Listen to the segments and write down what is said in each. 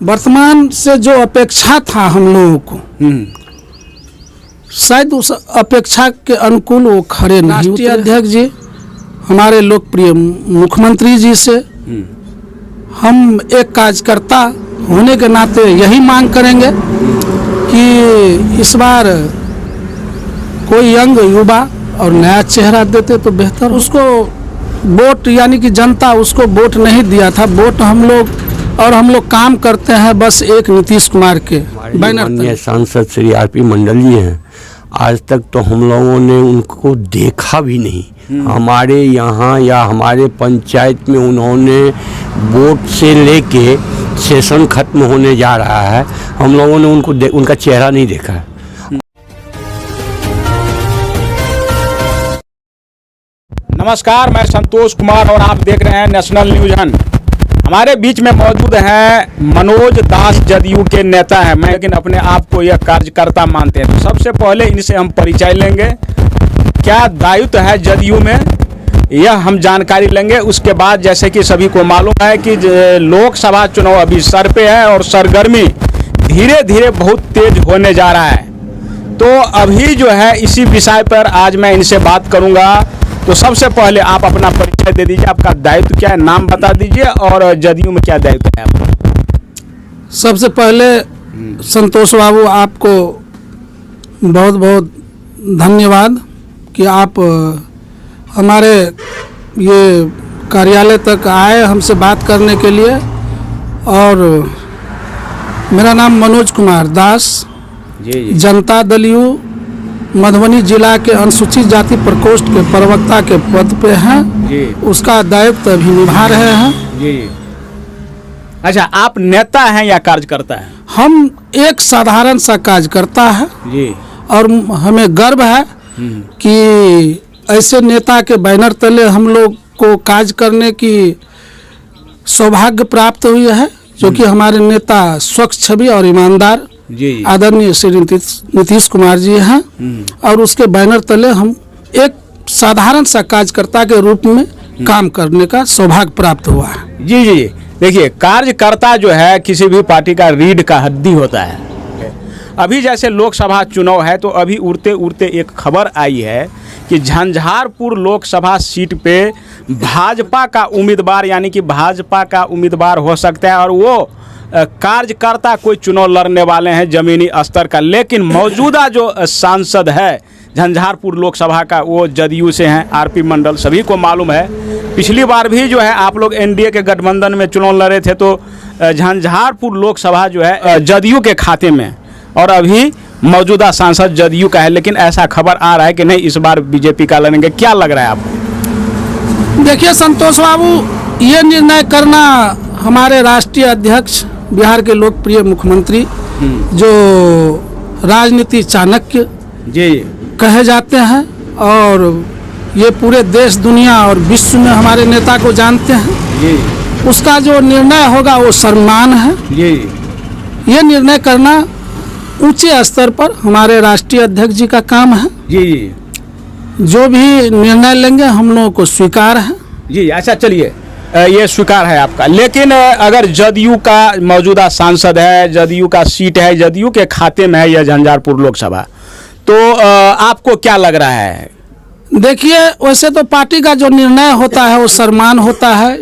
वर्तमान से जो अपेक्षा था हम लोगों को, शायद उस अपेक्षा के अनुकूल वो खड़े नहीं। राष्ट्रीय अध्यक्ष जी, हमारे लोकप्रिय मुख्यमंत्री जी से हम एक कार्यकर्ता होने के नाते यही मांग करेंगे कि इस बार कोई यंग युवा और नया चेहरा देते तो बेहतर। उसको वोट यानी कि जनता उसको वोट नहीं दिया था, वोट हम लोग काम करते हैं बस एक नीतीश कुमार के बैनर तले। सांसद श्री आरपी मंडल जी हैं, आज तक तो हम लोगों ने उनको देखा भी नहीं। हमारे यहाँ या हमारे पंचायत में उन्होंने वोट से लेके सेशन खत्म होने जा रहा है, हम लोगों ने उनका चेहरा नहीं देखा है। नमस्कार, मैं संतोष कुमार और आप देख रहे हैं नेशनल न्यूज हन। हमारे बीच में मौजूद हैं मनोज दास, जदयू के नेता हैं, लेकिन अपने आप को यह कार्यकर्ता मानते हैं। तो सबसे पहले इनसे हम परिचय लेंगे, क्या दायित्व है जदयू में यह हम जानकारी लेंगे। उसके बाद जैसे कि सभी को मालूम है कि लोकसभा चुनाव अभी सर पे है और सरगर्मी धीरे धीरे बहुत तेज होने जा रहा है। तो अभी जो है इसी विषय पर आज मैं इनसे बात करूंगा। तो सबसे पहले आप अपना परिचय दे दीजिए, आपका दायित्व क्या है, नाम बता दीजिए और जदयू में क्या दायित्व है आपका। सबसे पहले संतोष बाबू, आपको बहुत बहुत धन्यवाद कि आप हमारे ये कार्यालय तक आए हमसे बात करने के लिए। और मेरा नाम मनोज कुमार दास जी। जनता दल यू मधुबनी जिला के अनुसूचित जाति प्रकोष्ठ के प्रवक्ता के पद पे हैं जी। उसका दायित्व अभी निभा रहे हैं जी। अच्छा, आप नेता हैं या कार्यकर्ता हैं? हम एक साधारण सा कार्यकर्ता है जी। और हमें गर्व है कि ऐसे नेता के बैनर तले हम लोग को कार्य करने की सौभाग्य प्राप्त हुई है, जो कि हमारे नेता स्वच्छ छवि और ईमानदार आदरणीय श्री नीतीश कुमार जी हैं। और उसके बैनर तले हम एक साधारण सा कार्यकर्ता के रूप में काम करने का सौभाग्य प्राप्त हुआ है। जी जी। देखिए, कार्यकर्ता जो है किसी भी पार्टी का रीढ़ का हड्डी होता है। अभी जैसे लोकसभा चुनाव है तो अभी उड़ते उड़ते एक खबर आई है कि झंझारपुर लोकसभा सीट पे भाजपा का उम्मीदवार यानी कि भाजपा का उम्मीदवार हो सकता है और वो कार्यकर्ता कोई चुनाव लड़ने वाले हैं जमीनी स्तर का। लेकिन मौजूदा जो सांसद है झंझारपुर लोकसभा का वो जदयू से हैं, आरपी मंडल। सभी को मालूम है पिछली बार भी जो है आप लोग एनडीए के गठबंधन में चुनाव लड़े थे तो झंझारपुर लोकसभा जो है जदयू के खाते में, और अभी मौजूदा सांसद जदयू का है। लेकिन ऐसा खबर आ रहा है कि नहीं, इस बार बीजेपी का लड़ेंगे। क्या लग रहा है आपको? देखिए संतोष बाबू, ये निर्णय करना हमारे राष्ट्रीय अध्यक्ष, बिहार के लोकप्रिय मुख्यमंत्री जो राजनीति चाणक्य जी कहे जाते हैं और ये पूरे देश दुनिया और विश्व में हमारे नेता को जानते हैं जी, उसका जो निर्णय होगा वो सम्मान है जी। ये निर्णय करना ऊंचे स्तर पर हमारे राष्ट्रीय अध्यक्ष जी का काम है जी। जो भी निर्णय लेंगे हम लोगों को स्वीकार है जी। अच्छा, चलिए, ये स्वीकार है आपका। लेकिन अगर जदयू का मौजूदा सांसद है, जदयू का सीट है, जदयू के खाते में है यह झंझारपुर लोकसभा, तो आपको क्या लग रहा है? देखिए, वैसे तो पार्टी का जो निर्णय होता है वो सम्मान होता है,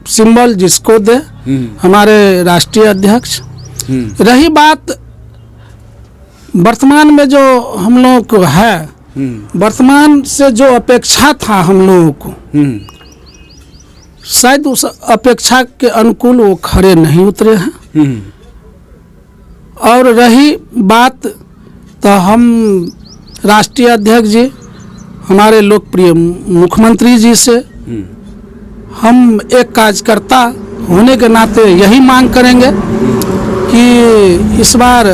सिंबल जिसको दे हमारे राष्ट्रीय अध्यक्ष। रही बात वर्तमान में जो हम लोग को है, वर्तमान से जो अपेक्षा था हम लोगों को, शायद उस अपेक्षा के अनुकूल वो खड़े नहीं उतरे हैं। और रही बात तो हम राष्ट्रीय अध्यक्ष जी, हमारे लोकप्रिय मुख्यमंत्री जी से हम एक कार्यकर्ता होने के नाते यही मांग करेंगे कि इस बार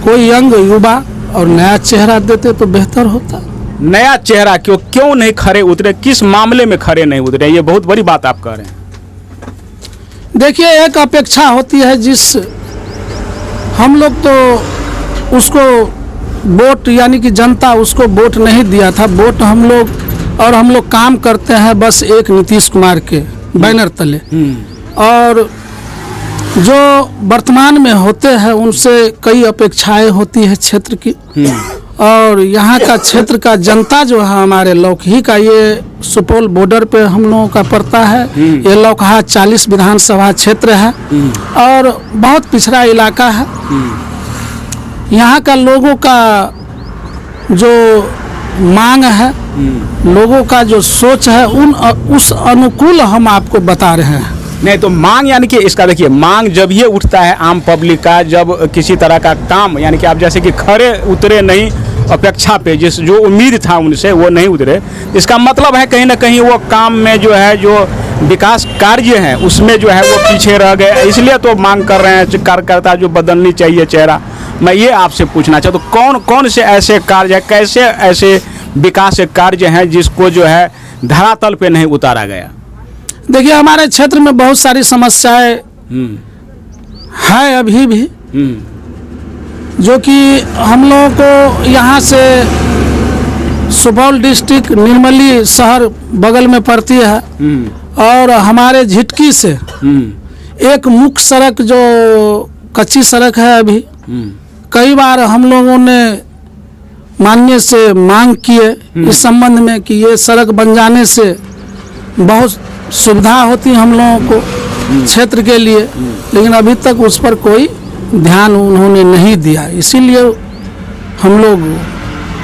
कोई यंग युवा और नया चेहरा देते तो बेहतर होता। नया चेहरा क्यों नहीं खड़े उतरे? किस मामले में खड़े नहीं उतरे? ये बहुत बड़ी बात आप कह रहे हैं। देखिए, एक अपेक्षा होती है जिस हम लोग तो उसको वोट यानी कि जनता उसको वोट नहीं दिया था, वोट हम लोग काम करते हैं बस एक नीतीश कुमार के बैनर तले। और जो वर्तमान में होते हैं उनसे कई अपेक्षाएं होती है क्षेत्र की। और यहाँ का क्षेत्र का जनता जो है हमारे लौकही का, ये सुपौल बॉर्डर पे हम लोगों का पड़ता है। ये लौकहा 40 विधानसभा क्षेत्र है और बहुत पिछड़ा इलाका है। यहाँ का लोगों का जो मांग है, लोगों का जो सोच है, उस अनुकूल हम आपको बता रहे हैं। नहीं तो मांग यानी कि इसका देखिए, मांग जब ये उठता है आम पब्लिक का, जब किसी तरह का काम यानी कि आप जैसे कि खरे उतरे नहीं अपेक्षा पे, जिस जो उम्मीद था उनसे वो नहीं उतरे, इसका मतलब है कहीं ना कहीं वो काम में जो है, जो विकास कार्य हैं उसमें जो है वो पीछे रह गए। इसलिए तो मांग कर रहे हैं कार्यकर्ता जो बदलनी चाहिए चेहरा। मैं ये आपसे पूछना चाहता हूँ, कौन कौन से ऐसे कार्य हैं, कैसे ऐसे विकास कार्य हैं जिसको जो है धरातल पे नहीं उतारा गया? देखिए, हमारे क्षेत्र में बहुत सारी समस्याएं है अभी भी, जो कि हम लोगों को यहाँ से सुपौल डिस्ट्रिक्ट निर्मली शहर बगल में पड़ती है और हमारे झिटकी से एक मुख्य सड़क जो कच्ची सड़क है अभी, कई बार हम लोगों ने माननीय से मांग किए इस संबंध में कि ये सड़क बन जाने से बहुत सुविधा होती हम लोगों को क्षेत्र के लिए, लेकिन अभी तक उस पर कोई ध्यान उन्होंने नहीं दिया। इसीलिए हम लोग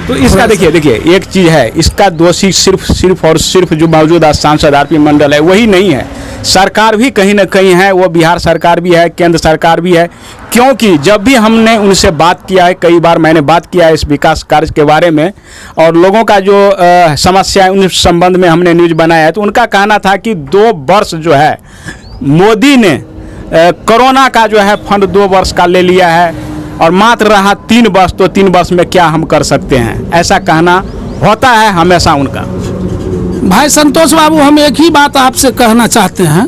तो इसका देखिए एक चीज़ है, इसका दोषी सिर्फ और सिर्फ जो मौजूदा सांसद आरपी मंडल है वही नहीं है, सरकार भी कहीं ना कहीं है, वो बिहार सरकार भी है, केंद्र सरकार भी है। क्योंकि जब भी हमने उनसे बात किया है, कई बार मैंने बात किया है इस विकास कार्य के बारे में और लोगों का जो समस्या है उन संबंध में हमने न्यूज़ बनाया है, तो उनका कहना था कि 2 वर्ष जो है मोदी ने कोरोना का जो है फंड 2 वर्ष का ले लिया है और मात्र रहा 3 वर्ष, तो 3 वर्ष में क्या हम कर सकते हैं, ऐसा कहना होता है हमेशा उनका। भाई संतोष बाबू, हम एक ही बात आपसे कहना चाहते हैं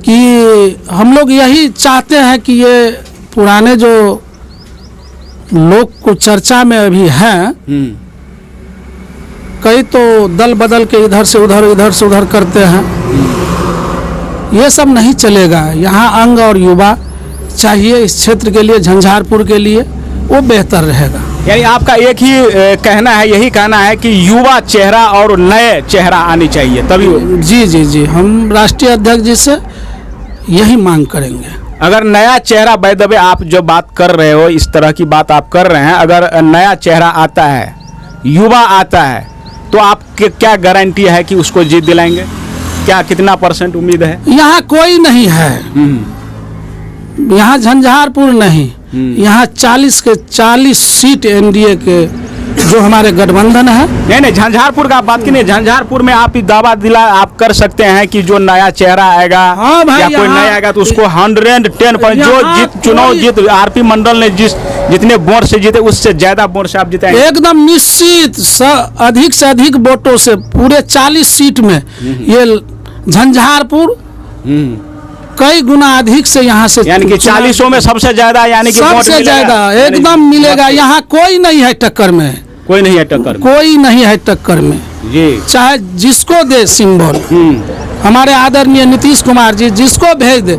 कि हम लोग यही चाहते हैं कि ये पुराने जो लोग को चर्चा में अभी हैं, कई तो दल बदल के इधर से उधर करते हैं, ये सब नहीं चलेगा। यहाँ अंग और युवा चाहिए इस क्षेत्र के लिए, झंझारपुर के लिए, वो बेहतर रहेगा। यानी आपका एक ही कहना है, यही कहना है कि युवा चेहरा और नए चेहरा आनी चाहिए तभी। जी, हम राष्ट्रीय अध्यक्ष जी से यही मांग करेंगे। अगर नया चेहरा, बाय द वे आप जो बात कर रहे हो, इस तरह की बात आप कर रहे हैं, अगर नया चेहरा आता है, युवा आता है, तो आपके क्या गारंटी है कि उसको जीत दिलाएंगे? क्या कितना % उम्मीद है? यहाँ कोई नहीं है, यहाँ झंझारपुर नहीं, यहाँ 40 के 40 सीट एनडीए के जो हमारे गठबंधन है। नहीं, झंझारपुर का बात की नहीं, झंझारपुर में आप दावा दिला आप कर सकते हैं कि जो नया चेहरा आएगा, हाँ भाई, या कोई नया आएगा तो उसको 110% जो चुनाव जीत आरपी मंडल ने जितने वोट से जीते उससे ज्यादा वोट से आप जीतेंगे एकदम निश्चित। अधिक से अधिक वोटों से पूरे 40 सीट में ये झंझारपुर कई गुना अधिक से यहाँ से, यानी कि 40 में सबसे ज्यादा, यानी कि सबसे ज्यादा एकदम मिलेगा। यहाँ कोई नहीं है टक्कर में, कोई नहीं है टक्कर में, कोई नहीं है टक्कर में जी। चाहे जिसको दे सिंबल, हमारे आदरणीय नीतीश कुमार जी जिसको भेज दे,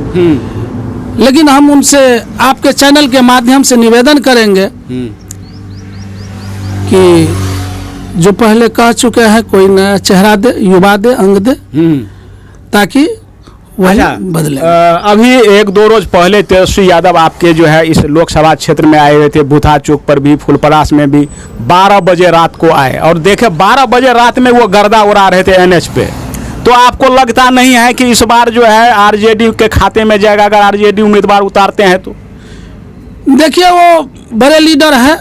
लेकिन हम उनसे आपके चैनल के माध्यम से निवेदन करेंगे कि जो पहले कह चुके हैं, कोई नया चेहरा दे, युवा दे, अंग दे, ताकि बदले। अभी 1-2 रोज पहले तेजस्वी यादव आपके जो है इस लोकसभा क्षेत्र में आए हुए थे, बुधा चौक पर भी, फुलपरास में भी 12 बजे रात को आए और देखे 12 बजे रात में वो गर्दा उड़ा रहे थे NH पे। तो आपको लगता नहीं है कि इस बार जो है आरजेडी के खाते में जाएगा, अगर आरजेडी उम्मीदवार उतारते हैं तो? देखिए, वो बड़े लीडर है,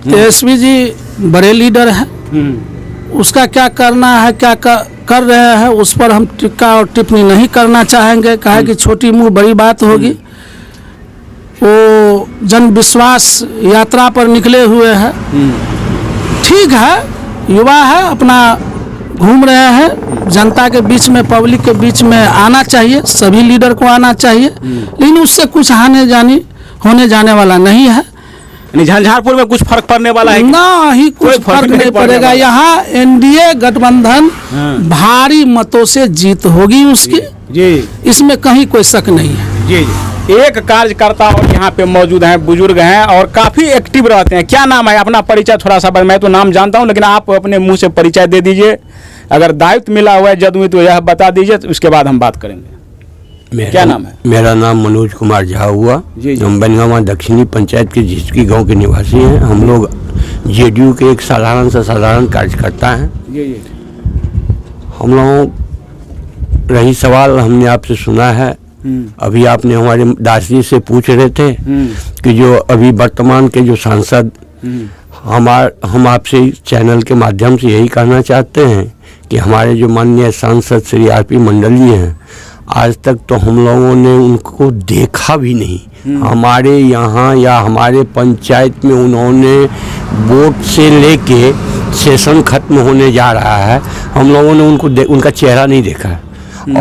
तेजस्वी जी बड़े लीडर है, उसका क्या करना है, क्या कर रहे हैं, उस पर हम टिक्का और टिप्पणी नहीं करना चाहेंगे। कहा कि छोटी मुंह बड़ी बात होगी। वो जन विश्वास यात्रा पर निकले हुए हैं, ठीक है, युवा है, अपना घूम रहे हैं, जनता के बीच में, पब्लिक के बीच में आना चाहिए, सभी लीडर को आना चाहिए, लेकिन उससे कुछ होने जाने वाला नहीं है। झंझारपुर में कुछ फर्क पड़ने वाला है ना ही, कुछ फर्क नहीं पड़ेगा। यहाँ एनडीए गठबंधन भारी मतों से जीत होगी उसकी जी, इसमें कहीं कोई शक नहीं है। जी जी, एक कार्यकर्ता और यहाँ पे मौजूद हैं, बुजुर्ग हैं और काफ़ी एक्टिव रहते हैं। क्या नाम है? अपना परिचय थोड़ा सा, मैं तो नाम जानता हूँ लेकिन आप अपने मुंह से परिचय दे दीजिए। अगर दायित्व मिला हुआ है जदमी तो यह बता दीजिए, तो उसके बाद हम बात करेंगे। क्या नाम है? मेरा नाम मनोज कुमार झा हुआ। हम बनगावा दक्षिणी पंचायत के झिटकी गांव के निवासी हैं। हम लोग जेडीयू के एक साधारण कार्यकर्ता हैं। हम लोग रही सवाल हमने आपसे सुना है, अभी आपने हमारे दास जी से पूछ रहे थे कि जो अभी वर्तमान के जो सांसद, हम आपसे चैनल के माध्यम से यही कहना चाहते हैं कि हमारे जो माननीय सांसद श्री आरपी मंडल जी हैं, आज तक तो हम लोगों ने उनको देखा भी नहीं। हमारे यहाँ या हमारे पंचायत में उन्होंने वोट से लेके सेशन खत्म होने जा रहा है, हम लोगों ने उनका चेहरा नहीं देखा है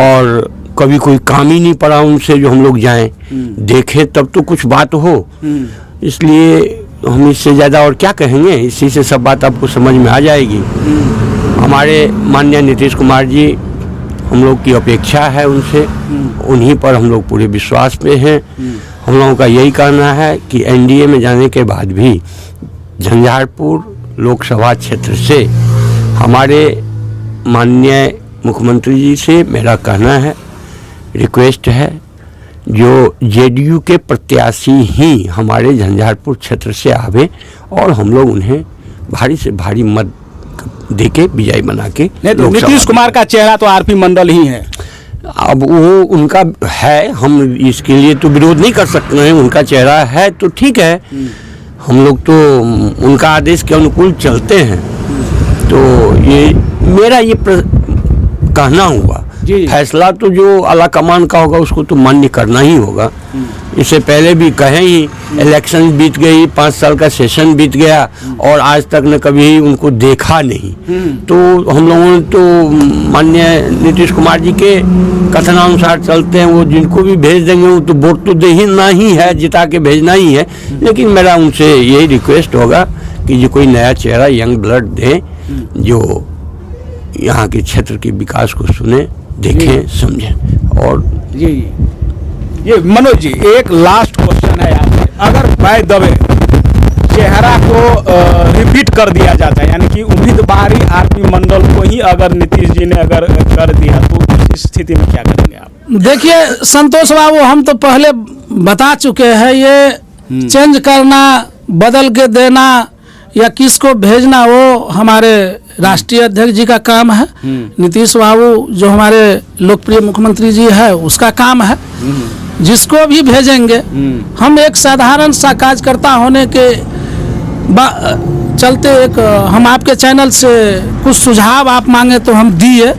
और कभी कोई काम ही नहीं पड़ा उनसे जो हम लोग जाएं देखें तब तो कुछ बात हो। इसलिए हम इससे ज़्यादा और क्या कहेंगे, इसी से सब बात आपको समझ में आ जाएगी। हमारे माननीय नीतीश कुमार जी, हम लोग की अपेक्षा है उनसे, उन्हीं पर हम लोग पूरे विश्वास पे हैं। हम लोगों का यही कहना है कि एनडीए में जाने के बाद भी झंझारपुर लोकसभा क्षेत्र से हमारे माननीय मुख्यमंत्री जी से मेरा कहना है, रिक्वेस्ट है, जो जेडीयू के प्रत्याशी ही हमारे झंझारपुर क्षेत्र से आवे और हम लोग उन्हें भारी से भारी मत देके विजयी बना के। नीतीश कुमार का चेहरा तो आरपी मंडल ही है। अब वो उनका है, हम इसके लिए तो विरोध नहीं कर सकते हैं। उनका चेहरा है तो ठीक है, हम लोग तो उनका आदेश के अनुकूल चलते हैं। तो ये मेरा ये कहना हुआ, फैसला तो जो आला कमान का होगा उसको तो मान्य करना ही होगा। इससे पहले भी कहें ही, इलेक्शन बीत गई, 5 साल का सेशन बीत गया और आज तक न कभी उनको देखा नहीं। तो हम लोगों ने तो माननीय नीतीश कुमार जी के कथनानुसार चलते हैं। वो जिनको भी भेज देंगे वो तो वोट तो देना ही है, जिता के भेजना ही है। लेकिन मेरा उनसे यही रिक्वेस्ट होगा कि जो कोई नया चेहरा, यंग ब्लड दें, जो यहाँ के क्षेत्र के विकास को सुने, देखें, समझें। और ये मनोज जी, एक लास्ट क्वेश्चन है आपसे, अगर बाय द वे चेहरा को रिपीट कर दिया जाता है, यानी कि उम्मीदवारी आरपी मंडल को ही अगर नीतीश जी ने अगर कर दिया, तो इस स्थिति में क्या करेंगे आप? देखिए संतोष बाबू, हम तो पहले बता चुके हैं, ये चेंज करना, बदल के देना या किसको भेजना वो हमारे राष्ट्रीय अध्यक्ष जी का काम है। नीतीश बाबू जो हमारे लोकप्रिय मुख्यमंत्री जी है उसका काम है। जिसको भी भेजेंगे, हम एक साधारण सा कार्यकर्ता होने के चलते एक हम आपके चैनल से कुछ सुझाव आप मांगे तो हम दिए।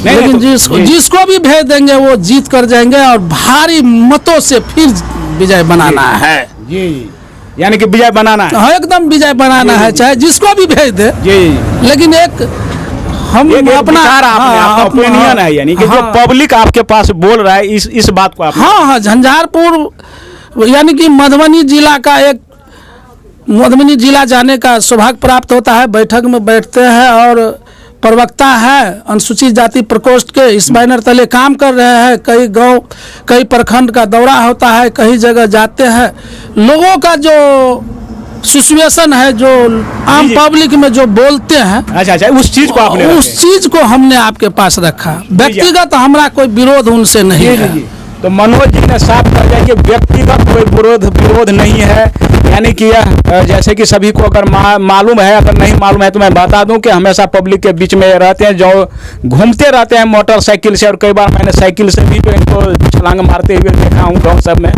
लेकिन जिसको भी भेज देंगे वो जीत कर जाएंगे और भारी मतों से फिर विजय बनाना है। यानी कि विजय बनाना है। हाँ, एकदम विजय बनाना है, चाहे जिसको भी भेज दे। लेकिन एक हम अपना ओपिनियन है, यानी कि जो पब्लिक आपके पास बोल रहा है इस बात को आप। हाँ, झंझारपुर यानी कि मधुबनी जिला जाने का सौभाग्य प्राप्त होता है। बैठक में बैठते हैं और प्रवक्ता है अनुसूचित जाति प्रकोष्ठ के, इस बैनर तले काम कर रहे हैं। कई गांव, कई प्रखंड का दौरा होता है, कई जगह जाते हैं। लोगों का जो सिचुएशन है, जो आम पब्लिक में जो बोलते हैं, अच्छा, उस चीज को आपने, उस चीज को हमने आपके पास रखा। व्यक्तिगत हमारा कोई विरोध उनसे नहीं है। तो मनोज जी ने साफ कर दिया कि व्यक्तिगत कोई विरोध नहीं है। यानी कि यह जैसे कि सभी को अगर मालूम है, अगर नहीं मालूम है तो मैं बता दूं कि हमेशा पब्लिक के बीच में रहते हैं, जो घूमते रहते हैं मोटरसाइकिल से, और कई बार मैंने साइकिल से भी तो इनको छलांग मारते हुए देखा हूँ गाँव सब में।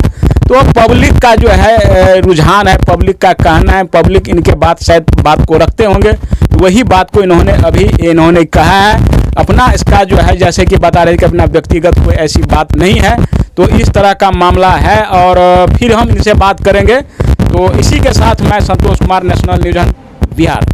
तो पब्लिक का जो है रुझान है, पब्लिक का कहना है, पब्लिक इनके बात को रखते होंगे। वही बात को इन्होंने कहा है। अपना इसका जो है जैसे कि बता रहे कि अपना व्यक्तिगत कोई ऐसी बात नहीं है। तो इस तरह का मामला है और फिर हम इनसे बात करेंगे। तो इसी के साथ मैं संतोष कुमार, नेशनल न्यूज़ बिहार।